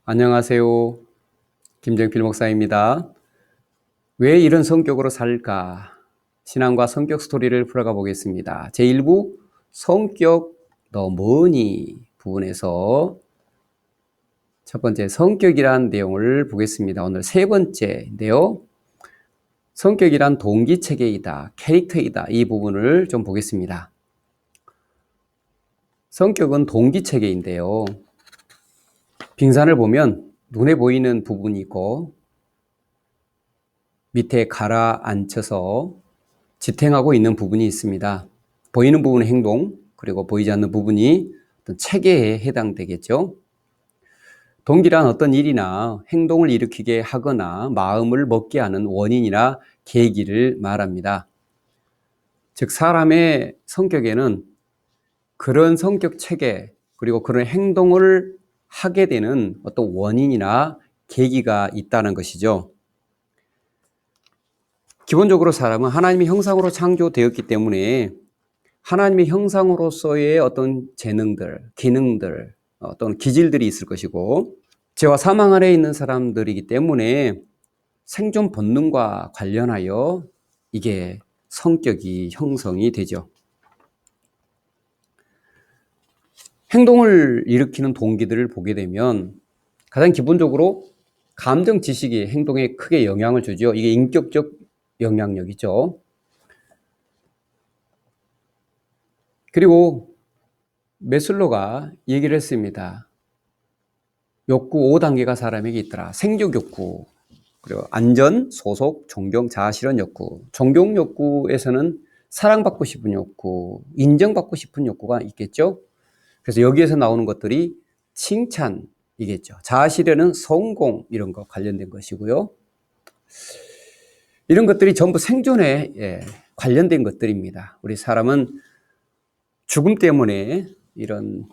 안녕하세요. 김정필 목사입니다. 왜 이런 성격으로 살까? 신앙과 성격 스토리를 풀어가 보겠습니다. 제1부 성격 너 뭐니? 부분에서 첫 번째 성격이란 내용을 보겠습니다. 오늘 세 번째인데요. 성격이란 동기체계이다, 캐릭터이다. 이 부분을 좀 보겠습니다. 성격은 동기체계인데요. 빙산을 보면 눈에 보이는 부분이 있고 밑에 가라앉혀서 지탱하고 있는 부분이 있습니다. 보이는 부분은 행동, 그리고 보이지 않는 부분이 어떤 체계에 해당되겠죠. 동기란 어떤 일이나 행동을 일으키게 하거나 마음을 먹게 하는 원인이나 계기를 말합니다. 즉 사람의 성격에는 그런 성격 체계 그리고 그런 행동을 하게 되는 어떤 원인이나 계기가 있다는 것이죠. 기본적으로 사람은 하나님의 형상으로 창조되었기 때문에 하나님의 형상으로서의 어떤 재능들, 기능들, 어떤 기질들이 있을 것이고 죄와 사망 아래에 있는 사람들이기 때문에 생존 본능과 관련하여 이게 성격이 형성이 되죠. 행동을 일으키는 동기들을 보게 되면 가장 기본적으로 감정 지식이 행동에 크게 영향을 주죠. 이게 인격적 영향력이죠. 그리고 메슬로가 얘기를 했습니다. 욕구 5단계가 사람에게 있더라. 생존 욕구, 그리고 안전, 소속, 존경, 자아실현 욕구. 존경 욕구에서는 사랑받고 싶은 욕구, 인정받고 싶은 욕구가 있겠죠. 그래서 여기에서 나오는 것들이 칭찬이겠죠. 자아실현은 성공, 이런 거 관련된 것이고요. 이런 것들이 전부 생존에 관련된 것들입니다. 우리 사람은 죽음 때문에 이런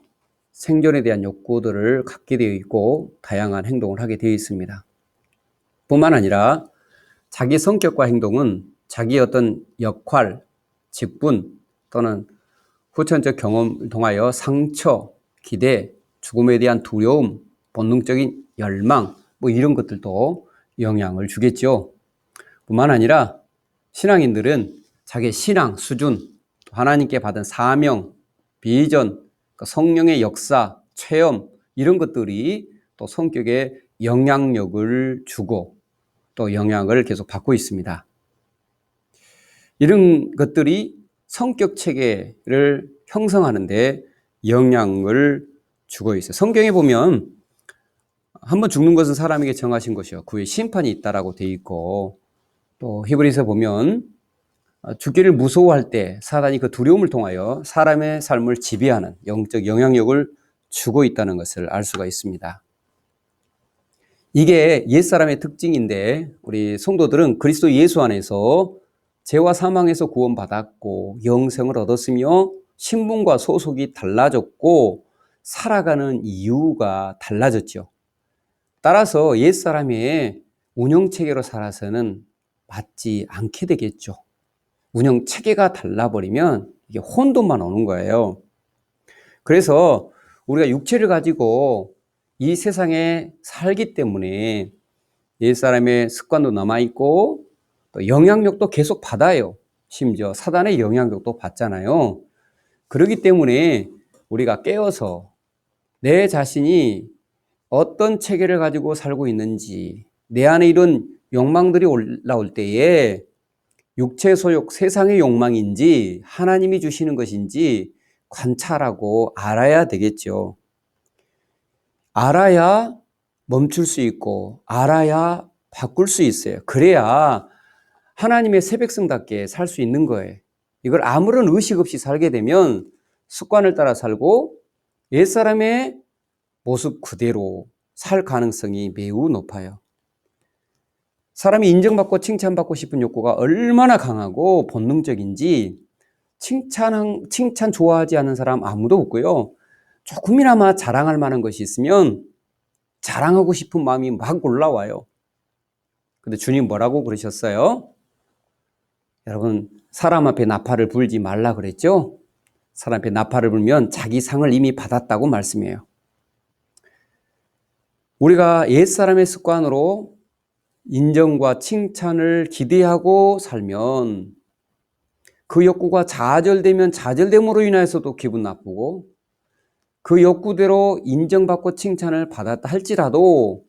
생존에 대한 욕구들을 갖게 되어 있고 다양한 행동을 하게 되어 있습니다. 뿐만 아니라 자기 성격과 행동은 자기의 어떤 역할, 직분 또는 후천적 경험을 통하여 상처, 기대, 죽음에 대한 두려움, 본능적인 열망 이런 것들도 영향을 주겠죠. 뿐만 아니라 신앙인들은 자기의 신앙 수준, 하나님께 받은 사명, 비전, 성령의 역사, 체험 이런 것들이 또 성격에 영향력을 주고 또 영향을 계속 받고 있습니다. 이런 것들이 성격 체계를 형성하는 데 영향을 주고 있어요. 성경에 보면 한번 죽는 것은 사람에게 정하신 것이요 그 후에 심판이 있다라고 되어 있고 또 히브리서 보면 죽기를 무서워할 때 사단이 그 두려움을 통하여 사람의 삶을 지배하는 영적 영향력을 주고 있다는 것을 알 수가 있습니다. 이게 옛사람의 특징인데 우리 성도들은 그리스도 예수 안에서 죄와 사망에서 구원받았고 영생을 얻었으며 신분과 소속이 달라졌고 살아가는 이유가 달라졌죠. 따라서 옛사람의 운영체계로 살아서는 맞지 않게 되겠죠. 운영체계가 달라버리면 이게 혼돈만 오는 거예요. 그래서 우리가 육체를 가지고 이 세상에 살기 때문에 옛사람의 습관도 남아있고 또 영향력도 계속 받아요. 심지어 사단의 영향력도 받잖아요. 그렇기 때문에 우리가 깨어서 내 자신이 어떤 체계를 가지고 살고 있는지 내 안에 이런 욕망들이 올라올 때에 육체 소욕, 세상의 욕망인지 하나님이 주시는 것인지 관찰하고 알아야 되겠죠. 알아야 멈출 수 있고 알아야 바꿀 수 있어요. 그래야 하나님의 새 백성답게 살 수 있는 거예요. 이걸 아무런 의식 없이 살게 되면 습관을 따라 살고 옛사람의 모습 그대로 살 가능성이 매우 높아요. 사람이 인정받고 칭찬받고 싶은 욕구가 얼마나 강하고 본능적인지 칭찬 좋아하지 않는 사람 아무도 없고요. 조금이나마 자랑할 만한 것이 있으면 자랑하고 싶은 마음이 막 올라와요. 근데 주님 뭐라고 그러셨어요? 여러분, 사람 앞에 나팔을 불지 말라 그랬죠? 사람 앞에 나팔을 불면 자기 상을 이미 받았다고 말씀해요. 우리가 옛사람의 습관으로 인정과 칭찬을 기대하고 살면 그 욕구가 좌절되면 좌절됨으로 인해서도 기분 나쁘고, 그 욕구대로 인정받고 칭찬을 받았다 할지라도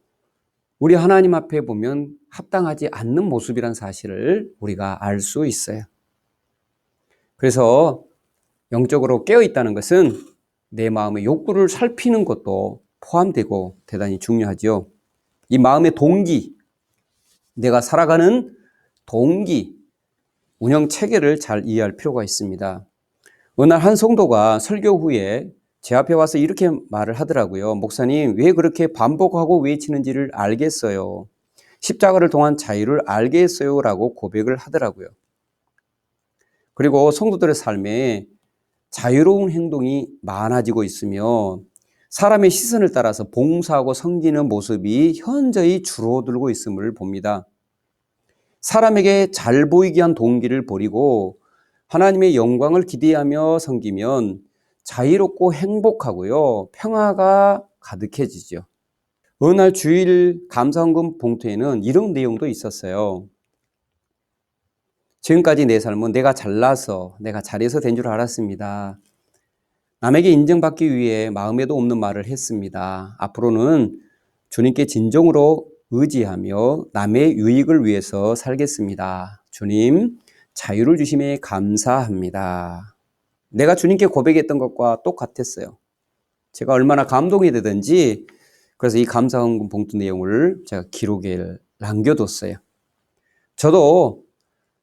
우리 하나님 앞에 보면 합당하지 않는 모습이란 사실을 우리가 알 수 있어요. 그래서 영적으로 깨어있다는 것은 내 마음의 욕구를 살피는 것도 포함되고 대단히 중요하죠. 이 마음의 동기, 내가 살아가는 동기, 운영 체계를 잘 이해할 필요가 있습니다. 어느 날 한 성도가 설교 후에 제 앞에 와서 이렇게 말을 하더라고요. 목사님, 왜 그렇게 반복하고 외치는지를 알겠어요. 십자가를 통한 자유를 알겠어요. 라고 고백을 하더라고요. 그리고 성도들의 삶에 자유로운 행동이 많아지고 있으며 사람의 시선을 따라서 봉사하고 섬기는 모습이 현저히 줄어들고 있음을 봅니다. 사람에게 잘 보이게 한 동기를 버리고 하나님의 영광을 기대하며 섬기면 자유롭고 행복하고요, 평화가 가득해지죠. 어느 날 주일 감사헌금 봉투에는 이런 내용도 있었어요. 지금까지 내 삶은 내가 잘나서, 내가 잘해서 된 줄 알았습니다. 남에게 인정받기 위해 마음에도 없는 말을 했습니다. 앞으로는 주님께 진정으로 의지하며 남의 유익을 위해서 살겠습니다. 주님, 자유를 주심에 감사합니다. 내가 주님께 고백했던 것과 똑같았어요. 제가 얼마나 감동이 되든지, 그래서 이 감사헌금 봉투 내용을 제가 기록에 남겨뒀어요. 저도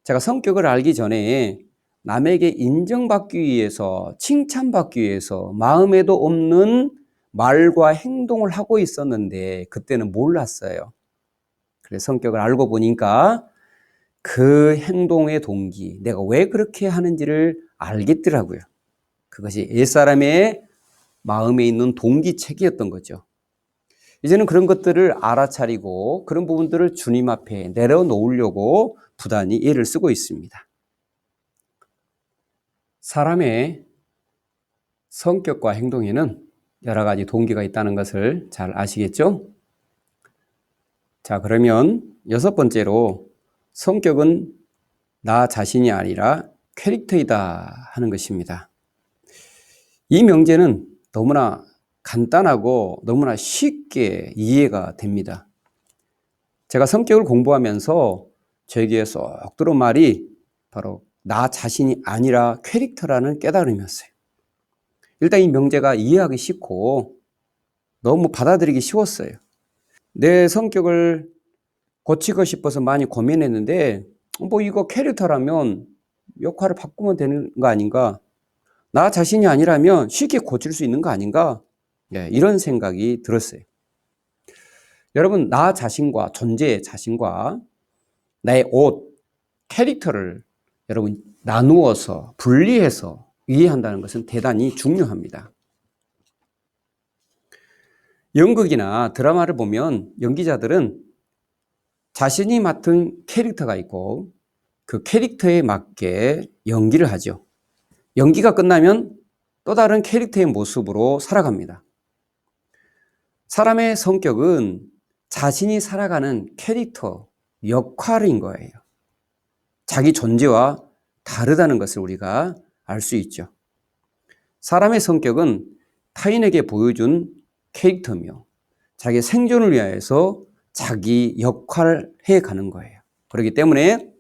제가 성격을 알기 전에 남에게 인정받기 위해서, 칭찬받기 위해서 마음에도 없는 말과 행동을 하고 있었는데 그때는 몰랐어요. 그래서 성격을 알고 보니까 그 행동의 동기, 내가 왜 그렇게 하는지를 알겠더라고요. 그것이 옛사람의 마음에 있는 동기책이었던 거죠. 이제는 그런 것들을 알아차리고 그런 부분들을 주님 앞에 내려놓으려고 부단히 애를 쓰고 있습니다. 사람의 성격과 행동에는 여러 가지 동기가 있다는 것을 잘 아시겠죠? 자, 그러면 6번째로 성격은 나 자신이 아니라 캐릭터이다 하는 것입니다. 이 명제는 너무나 간단하고 너무나 쉽게 이해가 됩니다. 제가 성격을 공부하면서 제 귀에 쏙 들어온 말이 바로 나 자신이 아니라 캐릭터라는 깨달음이었어요. 일단 이 명제가 이해하기 쉽고 너무 받아들이기 쉬웠어요. 내 성격을 고치고 싶어서 많이 고민했는데 이거 캐릭터라면 역할을 바꾸면 되는 거 아닌가? 나 자신이 아니라면 쉽게 고칠 수 있는 거 아닌가? 이런 생각이 들었어요. 여러분, 나 자신과 존재의 자신과 나의 옷, 캐릭터를 여러분 나누어서 분리해서 이해한다는 것은 대단히 중요합니다. 연극이나 드라마를 보면 연기자들은 자신이 맡은 캐릭터가 있고 그 캐릭터에 맞게 연기를 하죠. 연기가 끝나면 또 다른 캐릭터의 모습으로 살아갑니다. 사람의 성격은 자신이 살아가는 캐릭터, 역할인 거예요. 자기 존재와 다르다는 것을 우리가 알 수 있죠. 사람의 성격은 타인에게 보여준 캐릭터며 자기 생존을 위하여서 자기 역할을 해가는 거예요. 그렇기 때문에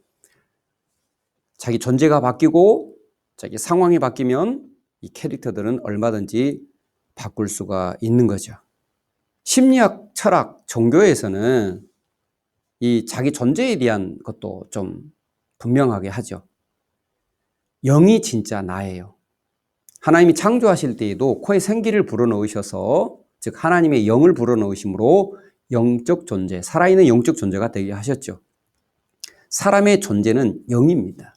자기 존재가 바뀌고 자기 상황이 바뀌면 이 캐릭터들은 얼마든지 바꿀 수가 있는 거죠. 심리학, 철학, 종교에서는 이 자기 존재에 대한 것도 좀 분명하게 하죠. 영이 진짜 나예요. 하나님이 창조하실 때에도 코에 생기를 불어넣으셔서, 즉 하나님의 영을 불어넣으심으로 영적 존재, 살아있는 영적 존재가 되게 하셨죠. 사람의 존재는 영입니다.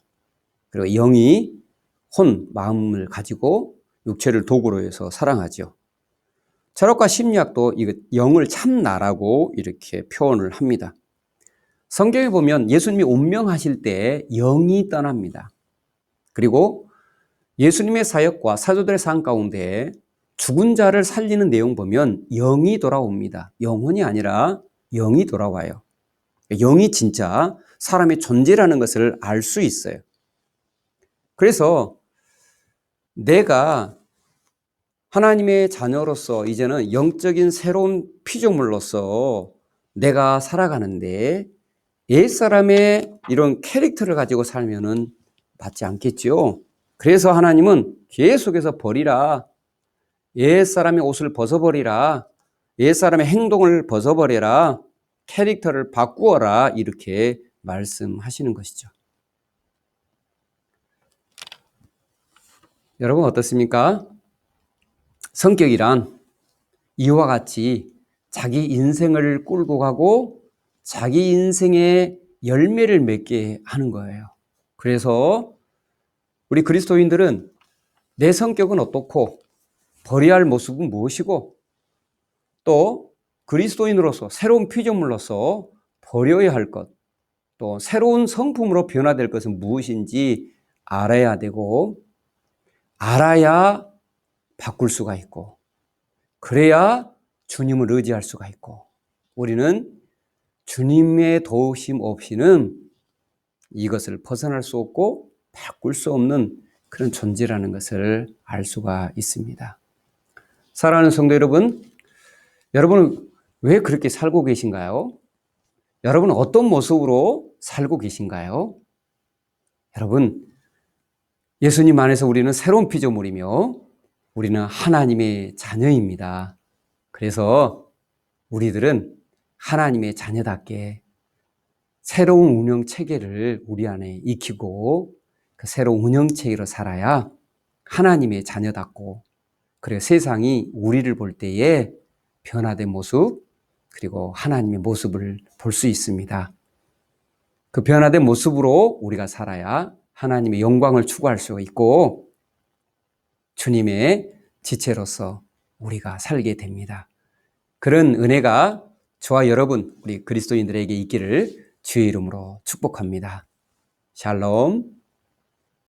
그리고 영이 혼, 마음을 가지고 육체를 도구로 해서 사랑하죠. 철학과 심리학도 이 영을 참나라고 이렇게 표현을 합니다. 성경에 보면 예수님이 운명하실 때 영이 떠납니다. 그리고 예수님의 사역과 사도들의 삶 가운데 죽은 자를 살리는 내용 보면 영이 돌아옵니다. 영혼이 아니라 영이 돌아와요. 영이 진짜 사람의 존재라는 것을 알 수 있어요. 그래서 내가 하나님의 자녀로서 이제는 영적인 새로운 피조물로서 내가 살아가는데 옛사람의 이런 캐릭터를 가지고 살면은 맞지 않겠지요. 그래서 하나님은 계속해서 버리라. 옛사람의 옷을 벗어버리라. 옛사람의 행동을 벗어버려라. 캐릭터를 바꾸어라. 이렇게 말씀하시는 것이죠. 여러분 어떻습니까? 성격이란 이와 같이 자기 인생을 끌고 가고 자기 인생의 열매를 맺게 하는 거예요. 그래서 우리 그리스도인들은 내 성격은 어떻고 버려야 할 모습은 무엇이고 또 그리스도인으로서 새로운 피조물로서 버려야 할 것, 또 새로운 성품으로 변화될 것은 무엇인지 알아야 되고 알아야 바꿀 수가 있고 그래야 주님을 의지할 수가 있고 우리는 주님의 도우심 없이는 이것을 벗어날 수 없고 바꿀 수 없는 그런 존재라는 것을 알 수가 있습니다. 사랑하는 성도 여러분, 여러분은 왜 그렇게 살고 계신가요? 여러분은 어떤 모습으로 살고 계신가요? 여러분, 예수님 안에서 우리는 새로운 피조물이며 우리는 하나님의 자녀입니다. 그래서 우리들은 하나님의 자녀답게 새로운 운영 체계를 우리 안에 익히고 그 새로운 운영 체계로 살아야 하나님의 자녀답고 그리고 세상이 우리를 볼 때에 변화된 모습 그리고 하나님의 모습을 볼 수 있습니다. 그 변화된 모습으로 우리가 살아야 하나님의 영광을 추구할 수 있고 주님의 지체로서 우리가 살게 됩니다. 그런 은혜가 저와 여러분 우리 그리스도인들에게 있기를 주의 이름으로 축복합니다. 샬롬.